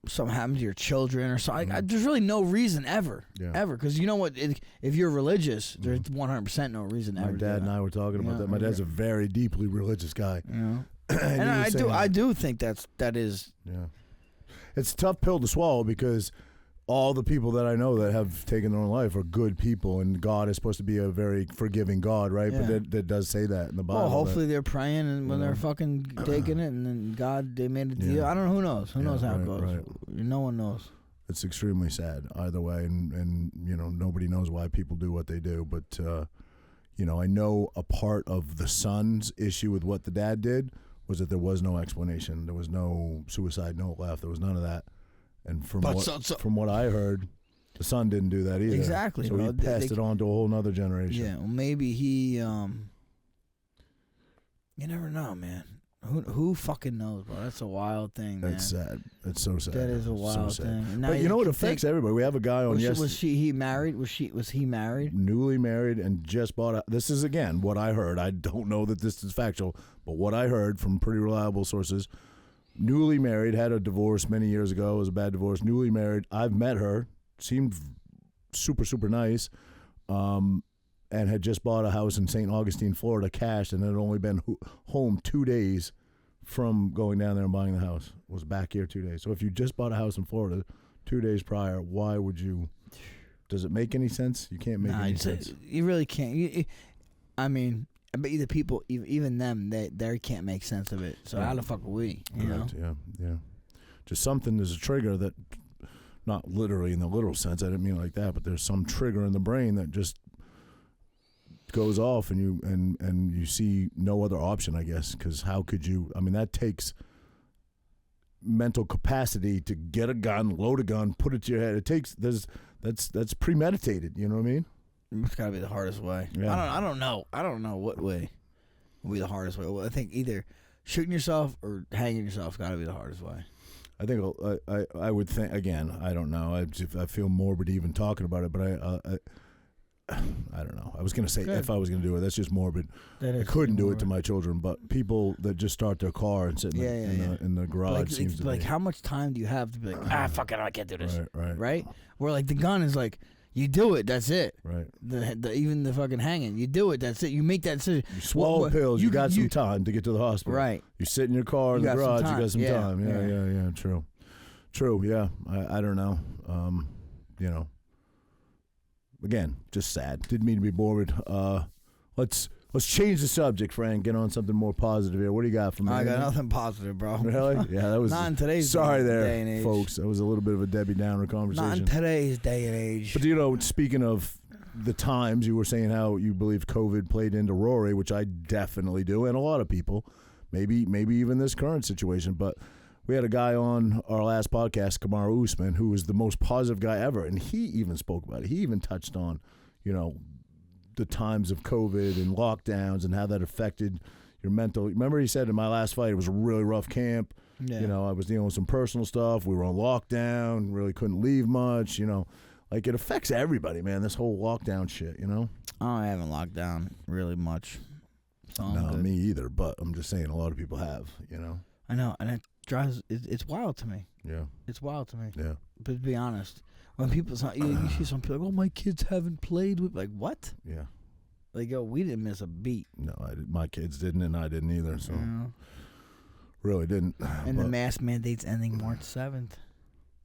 Something happened to your children or something. There's really no reason ever, because you know what? If you're religious, there's 100% no reason ever. My dad and I were talking about that. My dad's a very deeply religious guy. Yeah. And I do think that is. Yeah. It's a tough pill to swallow because all the people that I know that have taken their own life are good people, and God is supposed to be a very forgiving God, right? Yeah. But that does say that in the Bible. Well, hopefully they're praying, and when they're fucking taking it, and then God, they made a deal. Yeah. I don't know. Who knows? Who knows how it goes? Right. No one knows. It's extremely sad either way, and nobody knows why people do what they do. But I know a part of the son's issue with what the dad did was that there was no explanation. There was no suicide note left. There was none of that. And from what I heard, the son didn't do that either. Exactly. So he passed it on to a whole nother generation. Yeah. Well, maybe he. You never know, man. Who fucking knows, bro? That's a wild thing, man. That's sad. It's so sad. That is a wild thing. But it affects everybody. We have a guy on yesterday. Was he married? Was he married? Newly married and just bought a. This is again what I heard. I don't know that this is factual, but what I heard from pretty reliable sources. Newly married, had a divorce many years ago. It was a bad divorce. Newly married. I've met her. Seemed super, super nice. And had just bought a house in St. Augustine, Florida, cash, and had only been home 2 days from going down there and buying the house. Was back here 2 days. So if you just bought a house in Florida 2 days prior, why would you? Does it make any sense? You can't make any sense. You really can't. I mean, I bet you the people, even them, they can't make sense of it. So how the fuck are we? You know? Yeah. Just something. There's a trigger that, not literally in the literal sense. I didn't mean it like that, but there's some trigger in the brain that just goes off, and you see no other option, I guess. Because how could you? I mean, that takes mental capacity to get a gun, load a gun, put it to your head. It takes that's premeditated. You know what I mean? It's gotta be the hardest way. Yeah. I don't know what way will be the hardest way. Well, I think either shooting yourself or hanging yourself gotta be the hardest way. I think I would think, again, I don't know. I feel morbid even talking about it, but I don't know. I was gonna say if I was gonna do it, that's just morbid. I couldn't do it to my children, but people that just start their car and sit in the garage seems to be. How much time do you have to be like, fuck it, I can't do this. Right. Where like the gun is like, you do it, that's it. Right. Even the fucking hanging, you do it, that's it. You make that decision. You swallow pills, you got some time to get to the hospital. Right. You sit in your car in the garage, you got some time. Yeah. True. Yeah. I don't know. Again, just sad. Didn't mean to be morbid. Let's change the subject, Frank. Get on something more positive here. What do you got for me? I got nothing positive, bro. Really? Yeah, that was not in today's sorry there, day and age. Folks. That was a little bit of a Debbie Downer conversation. Not in today's day and age. But speaking of the times, you were saying how you believe COVID played into Rory, which I definitely do, and a lot of people, maybe even this current situation. But we had a guy on our last podcast, Kamaru Usman, who was the most positive guy ever, and he even spoke about it. He even touched on, the times of COVID and lockdowns and how that affected your mental. Remember, he said in my last fight, it was a really rough camp. Yeah. I was dealing with some personal stuff. We were on lockdown, really couldn't leave much. Like it affects everybody, man. This whole lockdown shit. I haven't locked down really much. So no, me either. But I'm just saying, a lot of people have. I know, and it's wild to me. Yeah, it's wild to me. Yeah, but to be honest, when you see some people like, "Oh, my kids haven't played with," like, what? Yeah, like, yo, we didn't miss a beat. No, my kids didn't, and I didn't either. So really didn't. And the mask mandate's ending March 7th,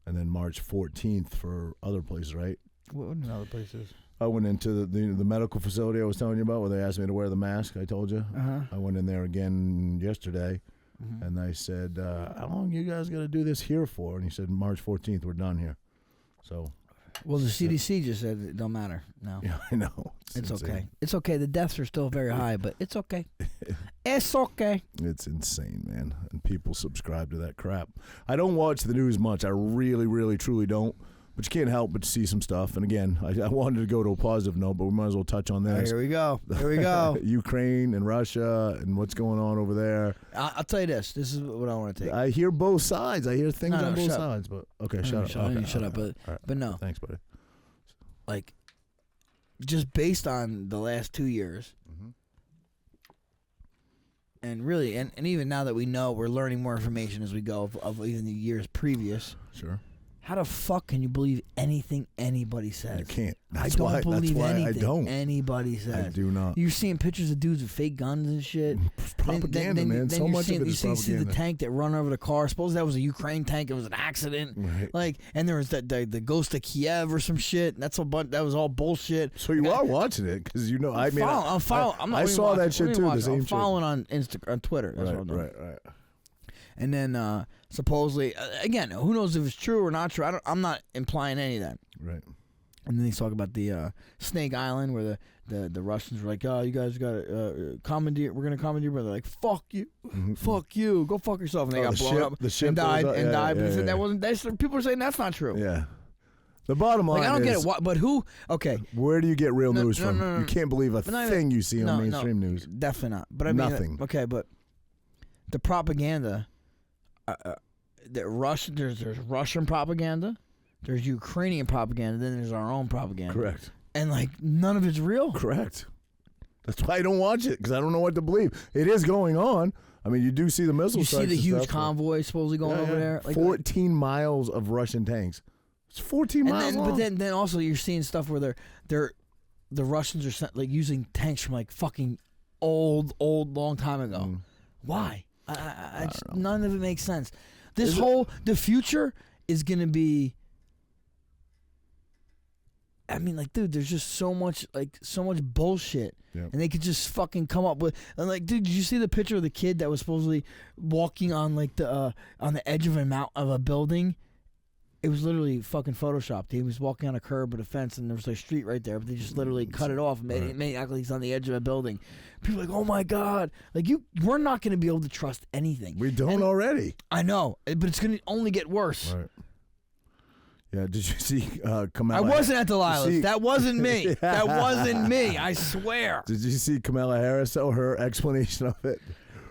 and then March 14th for other places, right? What in other places? I went into the medical facility I was telling you about where they asked me to wear the mask. I told you. I went in there again yesterday. Mm-hmm. And I said, how long you guys got to do this here for? And he said, March 14th, we're done here. So. Well, the CDC just said it don't matter now. Yeah, I know. It's okay. It's okay. The deaths are still very high, but it's okay. It's okay. It's insane, man. And people subscribe to that crap. I don't watch the news much. I really, really, truly don't. But you can't help but see some stuff. And again, I wanted to go to a positive note, but we might as well touch on this. Here we go. Ukraine and Russia and what's going on over there. I'll tell you this. This is what I want to take. I hear both sides. I hear things on both sides. But okay, shut up. Shut up. But no. Thanks, buddy. Like, just based on the last 2 years, and really, and even now that we know, we're learning more information as we go of even the years previous. Sure. How the fuck can you believe anything anybody says? You can't. I don't believe anything I don't. anybody says. I do not. You're seeing pictures of dudes with fake guns and shit. Propaganda, man. So much of it is propaganda. You see the tank that run over the car. Suppose that was a Ukraine tank. It was an accident. Right. Like, and there was the ghost of Kiev or some shit. That was all bullshit. So you are watching it because you know. I mean, I'm following. I saw that shit too. The same I'm shit. following on Twitter. That's what I'm doing. Right. And then supposedly, again, who knows if it's true or not true? I'm not implying any of that. Right. And then they talk about the Snake Island where the Russians were like, oh, you guys got to commandeer. We're gonna commandeer, but they're like, fuck you, fuck you, go fuck yourself. And they got blown up. The ship and died. Yeah, but that wasn't. People are saying that's not true. Yeah. The bottom line I don't is, get it. But who? Okay. Where do you get real news from? No. You can't believe a thing you see on mainstream news. Definitely not. But I mean, nothing. Okay, but the propaganda. There's Russian propaganda, there's Ukrainian propaganda, then there's our own propaganda. Correct. And like none of it's real. Correct. That's why I don't watch it because I don't know what to believe. It is going on. I mean, you do see the missile sites. You see the huge stuff, convoy supposedly going over there. Like 14 miles of Russian tanks. It's 14 miles long. But then also you're seeing stuff where the Russians are like using tanks from like fucking old long time ago. Why? I just, none of it makes sense. The future is going to be, I mean, like, dude, there's just so much bullshit. Yep. And they could just fucking come up with, and like, dude, did you see the picture of the kid that was supposedly walking on like on the edge of a building? It was literally fucking photoshopped. He was walking on a curb with a fence, and there was like a street right there, but they just literally cut it off and made it act like he's on the edge of a building. People are like, oh my god, like we're not going to be able to trust anything. We don't already. I know, but it's going to only get worse. Right. Yeah, did you see Kamala? I wasn't at the Lilas. That wasn't me. Yeah. That wasn't me. I swear. Did you see Kamala Harris? Her explanation of it.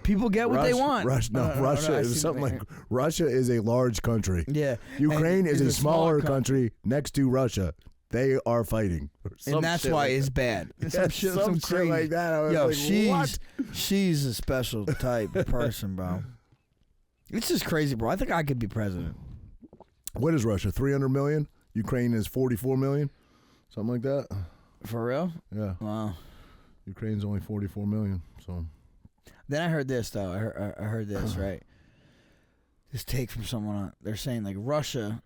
People get what they want. Russia is something like Russia is a large country. Yeah, Ukraine is a smaller country next to Russia. They are fighting, and that's why it's bad. Some shit crazy like that. I was like, what? She's a special type of person, bro. It's just crazy, bro. I think I could be president. What is Russia? 300 million. Ukraine is 44 million, something like that. For real? Yeah. Wow. Ukraine's only 44 million. So. Then I heard this though. I heard this right. This take from someone. They're saying like Russia.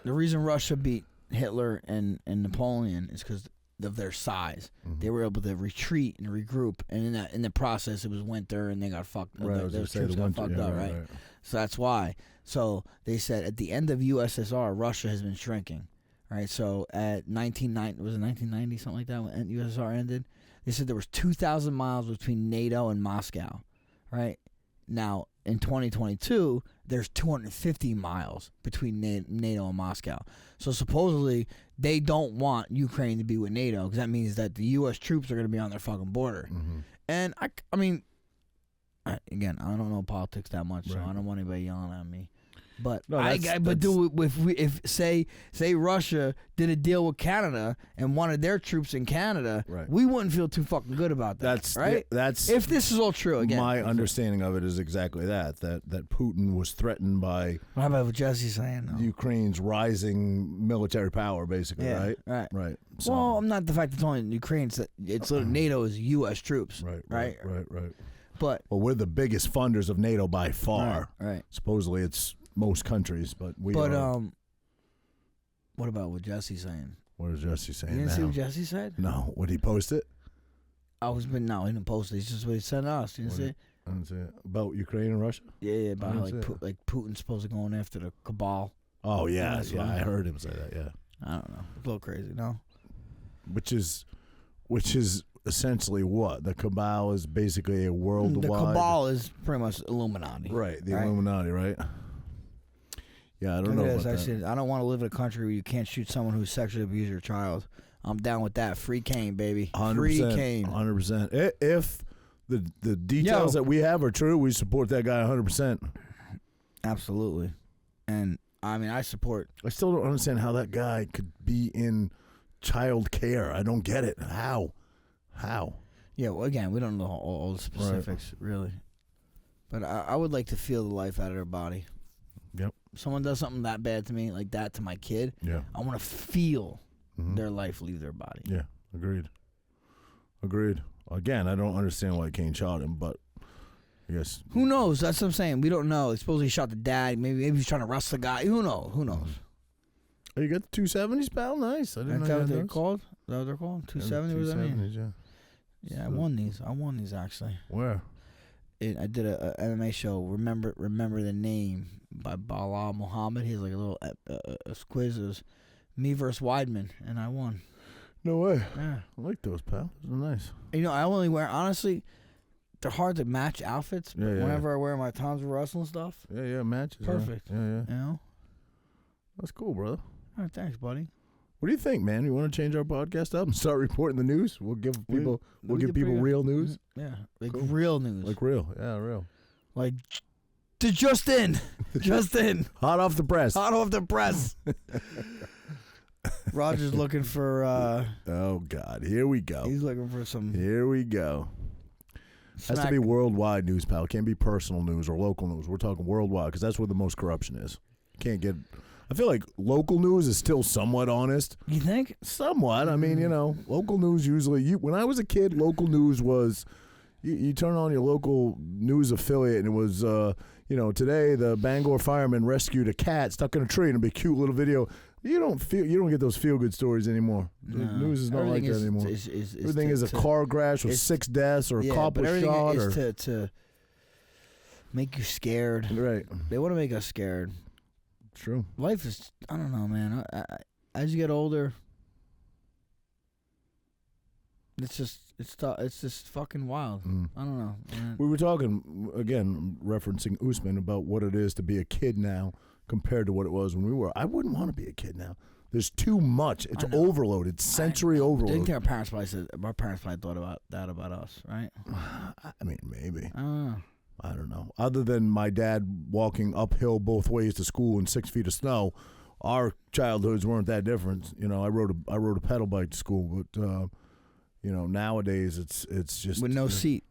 The reason Russia beat Hitler and Napoleon is because of their size. Mm-hmm. They were able to retreat and regroup, and in the process, it was winter and they got fucked. Right, those troops got fucked up, right? So that's why. So they said at the end of USSR, Russia has been shrinking, right? So at 1990, something like that, when USSR ended. They said there was 2,000 miles between NATO and Moscow, right? Now, in 2022, there's 250 miles between NATO and Moscow. So supposedly, they don't want Ukraine to be with NATO because that means that the U.S. troops are going to be on their fucking border. Mm-hmm. And, I mean, again, I don't know politics that much, so I don't want anybody yelling at me. But if say Russia did a deal with Canada and wanted their troops in Canada, we wouldn't feel too fucking good about that. Right? That's if this is all true. Again, my understanding of it is exactly that Putin was threatened by. What about what Jesse's saying? Though? Ukraine's rising military power, basically. Right. So, well, not the fact it's only Ukraine. It's NATO is U.S. troops. Right. But we're the biggest funders of NATO by far. Right. Supposedly it's most countries, but we are. What about what Jesse's saying? What is Jesse saying? You didn't see what Jesse said? No. Would he post it? No, he didn't post it. It's just what he sent us. You didn't see it? I didn't see it. About Ukraine and Russia? Yeah, about how like Putin's supposed to going after the cabal. Oh yeah, I heard him say that. Yeah. I don't know. It's a little crazy, no? Which is essentially what? The cabal is basically a worldwide. The cabal is pretty much Illuminati. Right, the Illuminati, right? Yeah, I don't know about that. Said, I don't want to live in a country where you can't shoot someone who sexually abused your child. I'm down with that. Free Cain, baby. 100%, Free Cain. 100%. If the details that we have are true, we support that guy 100%. Absolutely. And, I mean, I still don't understand how that guy could be in child care. I don't get it. How? Yeah, well, again, we don't know all the specifics, really. But I would like to feel the life out of their body. Yep. Someone does something that bad to me, like that to my kid. Yeah. I want to feel their life leave their body. Yeah. Agreed. Again, I don't understand why Cain shot him, but I guess. Who knows? That's what I'm saying. We don't know. Supposedly he shot the dad. Maybe he's trying to wrestle the guy. Who knows? Oh, you got the 270s, pal? Nice. I didn't know that you what had they're those. called? Is that what they're called? 270? What does that mean? 270s, yeah. Yeah, I won these actually. Where? I did a MMA show. Remember the name by Bilal Muhammad. He has like a little a quiz. It was me versus Weidman, and I won. No way. Yeah, I like those, pal. Those are nice. you know I only wear honestly. They're hard to match outfits, but whenever I wear my Tom's wrestling stuff, Yeah, matches. perfect. Yeah. You know. That's cool, brother. All right, thanks, buddy. What do you think, man? You want to change our podcast up and start reporting the news? We'll give people did pretty real news. Yeah, like Cool. real news. Like real. Yeah, real. Like just in. Hot off the press. Hot off the press. Roger's looking for. Oh God, here we go. He's looking for some. Here we go. Has to be worldwide news, pal. It can't be personal news or local news. We're talking worldwide because that's where the most corruption is. You can't get. I feel like local news is still somewhat honest. You think? Somewhat. I mean, local news usually. When I was a kid, local news was. You turn on your local news affiliate and it was, today the Bangor firemen rescued a cat stuck in a tree and it'd be a cute little video. You don't get those feel good stories anymore. No. The news is not like that anymore. Everything is a car crash or 6 deaths or a cop was shot or to make you scared. Right. They want to make us scared. True. Life is. I don't know, man. As you get older, it's just fucking wild. I don't know. We were talking again, referencing Usman about what it is to be a kid now compared to what it was when we were. I wouldn't want to be a kid now. There's too much. It's overloaded. Sensory overload. I think our parents probably thought about that about us, right? I mean, maybe. I don't know. Other than my dad walking uphill both ways to school in 6 feet of snow, our childhoods weren't that different. I rode a pedal bike to school, but nowadays it's just with no seat.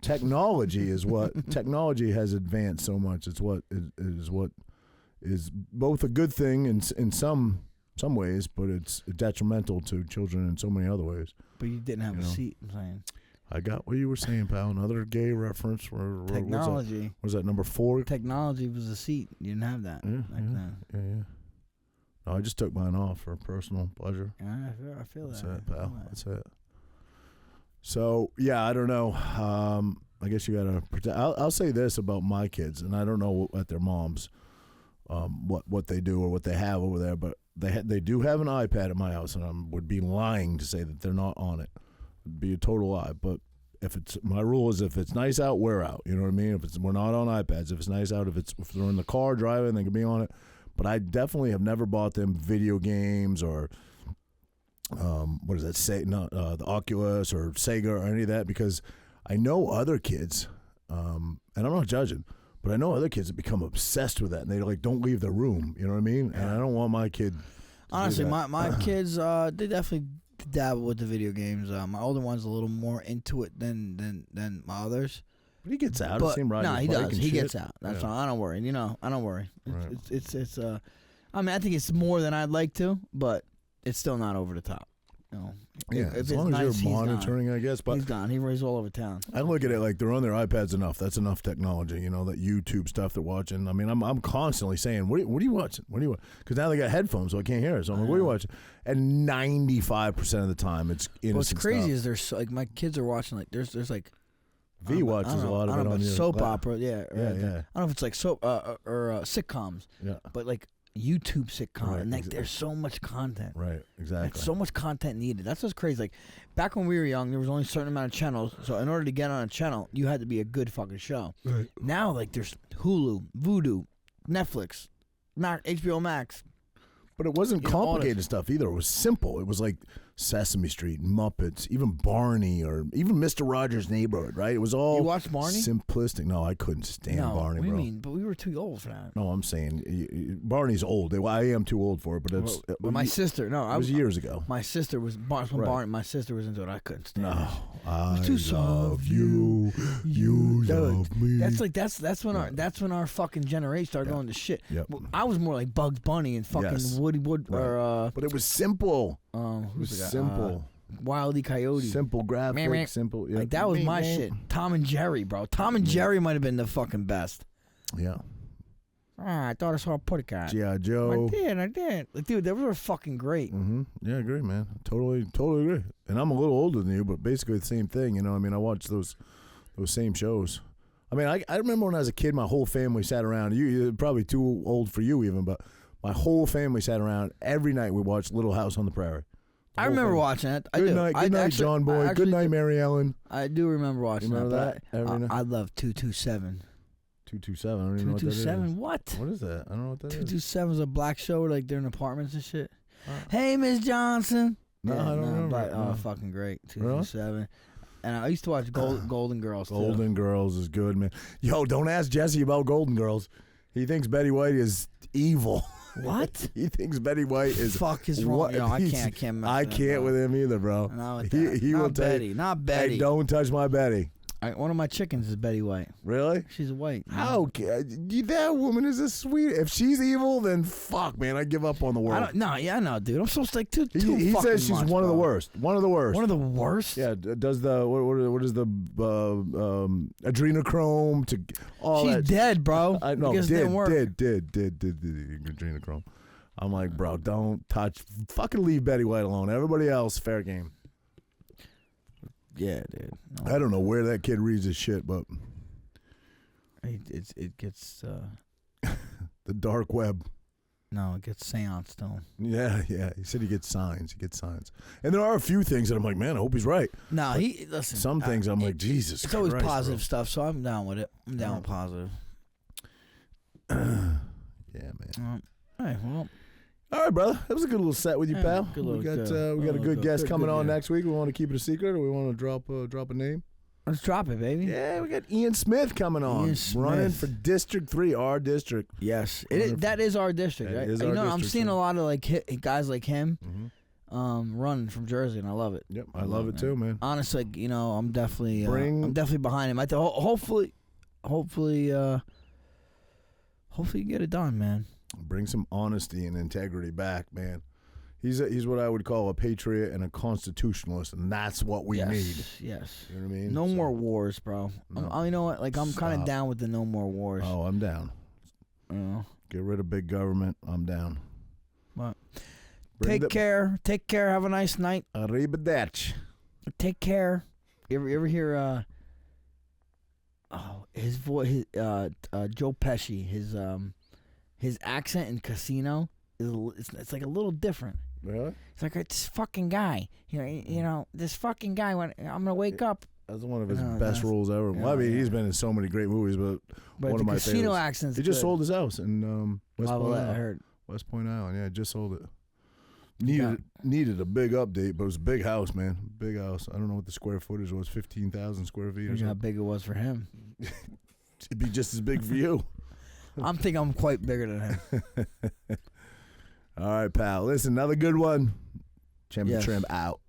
Technology is what technology has advanced so much. It's what is both a good thing in some ways, but it's detrimental to children in so many other ways. But you didn't have a seat. I'm saying. I got what you were saying, pal. Another gay reference. Technology. Was that number 4? Technology was a seat. You didn't have that back then. Yeah. No, I just took mine off for personal pleasure. Yeah, I feel that. That's it, pal. That's it. So, yeah, I don't know. I guess you got to protect. I'll say this about my kids, and I don't know at their moms what they do or what they have over there, but they do have an iPad at my house, and I would be lying to say that they're not on it. It'd be a total lie. But my rule is if it's nice out, we're out. You know what I mean? We're not on iPads. If it's nice out, if they're in the car driving, they can be on it. But I definitely have never bought them video games or what does that say? Not the Oculus or Sega or any of that, because I know other kids, and I'm not judging, but I know other kids that become obsessed with that and they don't leave their room. You know what I mean? And I don't want my kid. Honestly, my kids they definitely dabble with the video games. My older one's a little more into it than my others. But he gets out. No, he does. He gets out. That's all. I don't worry. I don't worry. Right. It's I mean, I think it's more than I'd like to, but it's still not over the top. Yeah, as long as you're monitoring, I guess. But he's gone. He runs all over town. I look at it like they're on their iPads enough. That's enough technology. That YouTube stuff they're watching. I mean, I'm constantly saying, what are you watching? What do you watch? Because now they got headphones, so I can't hear it. So I'm like, what are you watching? And 95% of the time, it's innocent What's crazy stuff. is there's my kids are watching there's V watches a lot of it on your soap opera. Yeah. Yeah. I don't know if it's like soap or sitcoms. Yeah. But YouTube sitcom, Right, and exactly. there's so much content. Right, exactly. There's so much content needed. That's what's crazy. Like back when we were young, there was only a certain amount of channels. So in order to get on a channel, you had to be a good fucking show. Right. Now there's Hulu, Vudu, Netflix, HBO Max. But it wasn't complicated stuff either. It was simple. It was like Sesame Street, Muppets, even Barney, or even Mr. Rogers' Neighborhood, right? It was all You watched Barney? simplistic. No, I couldn't stand Barney, what do you bro. mean? But we were too old for that. No, I'm saying Barney's old. I am too old for it, but it's Well, my sister, no, it was years ago. My sister was Right. Barney. My sister was into it. I couldn't stand No, it. I too love soft. you. You Dude, love me. That's when our fucking generation started going to shit. Yep. Well, I was more like Bugs Bunny and fucking Yes. Woody Wood Right. or But it was simple. It who's was the guy? simple. Wile E. Coyote. Simple graphics, Meh, meh. simple. Yeah. Like that was my Meh, shit. Tom and Jerry, bro. Tom and Jerry might have been the fucking best. Yeah. I thought I saw a putty cat. G.I. Joe. I did. Like, dude, they were fucking great. Mm-hmm. Yeah, I agree, man. Totally agree. And I'm a little older than you, but basically the same thing. You know, I mean, I watched those same shows. I mean, I remember when I was a kid, my whole family sat around. You're probably too old for you even, but my whole family sat around every night. We watched Little House on the Prairie. I remember watching it. Good night, John Boy. Good night, Mary Ellen. I do remember watching Remember that? Every night? I love 227. 227. I don't even know what that is. 227. What? What is that? I don't know what that is. 227 is a black show where, like, they're in apartments and shit. Hey, Miss Johnson. No, I don't remember. But, No. fucking great. 227. And I used to watch Golden Girls, too. Golden Girls is good, man. Yo, don't ask Jesse about Golden Girls. He thinks Betty White is evil. What? He thinks Betty White is. Fuck is wrong? Yo, I can't. Mess I with can't him, with him either, bro. No, He will not Betty. take. Not Betty. Hey, don't touch my Betty. One of my chickens is Betty White. Really? She's white. How? That woman is a sweet. If she's evil, then fuck, man. I give up on the world. No, dude. I'm supposed to like too. He says she's one of the worst. One of the worst. One of the worst. Yeah. Does the what is the adrenochrome to all She's that? dead, bro. I know. Because it didn't work. Did adrenochrome. I'm like, bro, don't touch. Fucking leave Betty White alone. Everybody else, fair game. Yeah, dude. No. I don't know where that kid reads his shit, but It gets the dark web. no, it gets seance to him. Yeah. He said he gets signs. And there are a few things that I'm like, man, I hope he's right. No, listen. Some things I'm like, Jesus. It's always Christ, positive bro. stuff, so I'm down with it. I'm down with positive. Yeah, man. All right, well, All right, brother. That was a good little set with you, Yeah, pal. good We little- got a good guest good- coming good, on yeah. next week. We want to keep it a secret, or we want to drop a name. let's drop it, baby. Yeah, we got Ian Smith coming on, Ian Smith. running for District 3, our district. Yes, that is our district. That Right? is You our know, I'm district, seeing yeah. a lot of like guys like him, Mm-hmm. running from Jersey, and I love it. Yep, I love it too, man. Honestly, you know, I'm definitely behind him. Hopefully get it done, man. Bring some honesty and integrity back, man. He's what I would call a patriot and a constitutionalist, and that's what we need. Yes. You know what I mean? No more wars, bro. No. You know what? Like, I'm kind of Stop. down with the no more wars. Oh, I'm down. You know? Get rid of big government. I'm down. But Bring take care. Take care. Have a nice night. Arrivederci. Take care. You ever hear his voice, Joe Pesci, his accent in Casino it's like a little different. Really? It's like this fucking guy. You know this fucking guy. When I'm gonna wake up. That's one of his No, best roles ever. Well, I mean, yeah. he's been in so many great movies, but But one the of my Casino favorites. accent's He just good. sold his house in West Point I Island. heard. West Point Island, yeah, just sold it. Yeah. Needed a big update, but it was a big house, man. Big house. I don't know what the square footage was, 15,000 square feet or You know how something. big it was for him. It'd be just as big for you. I'm thinking I'm quite bigger than him. All right, pal. Listen, another good one. Champion Yes. Tramp out.